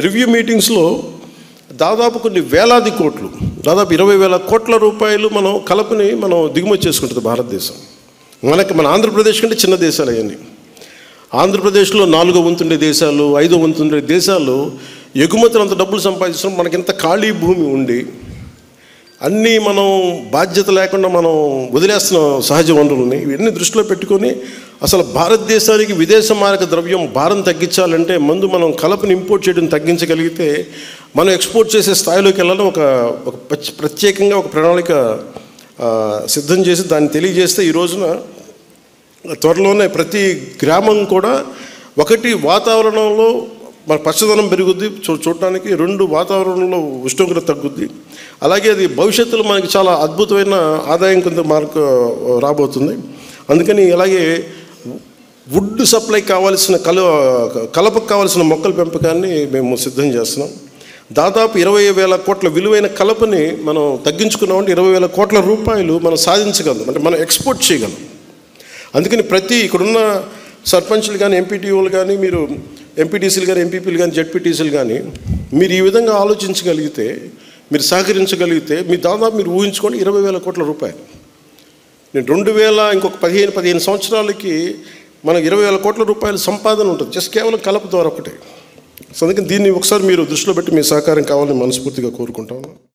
Review మీటింగ్స్లో దాదాపు కొన్ని వేలాది కోట్లు, దాదాపు 20,000 కోట్ల రూపాయలు మనం కలపని మనం దిగుమతి చేసుకుంటుంది భారతదేశం. మన ఆంధ్రప్రదేశ్ కంటే చిన్న దేశాలు అవన్నీ. ఆంధ్రప్రదేశ్లో 4వ వంతుండే దేశాలు, 5వ వంతుండే దేశాలు ఎగుమతులు అంత డబ్బులు సంపాదించడం, మనకింత ఖాళీ భూమి ఉండి అన్నీ మనం బాధ్యత లేకుండా మనం వదిలేస్తున్నాం సహజ వనరులని. ఇవన్నీ దృష్టిలో పెట్టుకొని అసలు భారతదేశానికి విదేశ మారక ద్రవ్యం భారం తగ్గించాలంటే ముందు మనం కలపని ఇంపోర్ట్ చేయడం తగ్గించగలిగితే మనం ఎక్స్పోర్ట్ చేసే స్థాయిలోకి వెళ్ళాలని ఒక ప్రత్యేకంగా ఒక ప్రణాళిక సిద్ధం చేసి దాన్ని తెలియజేస్తే ఈ రోజున త్వరలోనే ప్రతి గ్రామం కూడా ఒకటి వాతావరణంలో మన పచ్చదనం పెరుగుద్ది చూడటానికి, 2 వాతావరణంలో ఉష్ణోగ్రత తగ్గుద్ది, అలాగే అది భవిష్యత్తులో మనకి చాలా అద్భుతమైన ఆదాయం కొంత మార్కు రాబోతుంది. అందుకని అలాగే వుడ్ సప్లై కావాల్సిన కలపకు కావాల్సిన మొక్కల పెంపకాన్ని మేము సిద్ధం చేస్తున్నాం. దాదాపు 20,000 కోట్ల విలువైన కలపని మనం తగ్గించుకున్నామంటే 20,000 కోట్ల రూపాయలు మనం సాధించగలం, అంటే మనం ఎక్స్పోర్ట్ చేయగలం. అందుకని ఇక్కడున్న సర్పంచ్లు కానీ, ఎంపీటీఓలు కానీ, మీరు ఎంపీటీసీలు కానీ, ఎంపీపీలు కానీ, జెడ్పీటీసీలు కానీ మీరు ఈ విధంగా ఆలోచించగలిగితే, మీరు సహకరించగలిగితే దాదాపు మీరు ఊహించుకోండి 20,000 కోట్ల రూపాయలు. నేను 2000 ఇంకొక 15 సంవత్సరాలకి మనకు 20,000 కోట్ల రూపాయల సంపాదన ఉంటుంది జస్ట్ కేవలం కలప ద్వారా ఒకటే. సో అందుకని దీన్ని ఒకసారి మీరు దృష్టిలో పెట్టి మీ సహకారం కావాలని మనస్ఫూర్తిగా కోరుకుంటాను.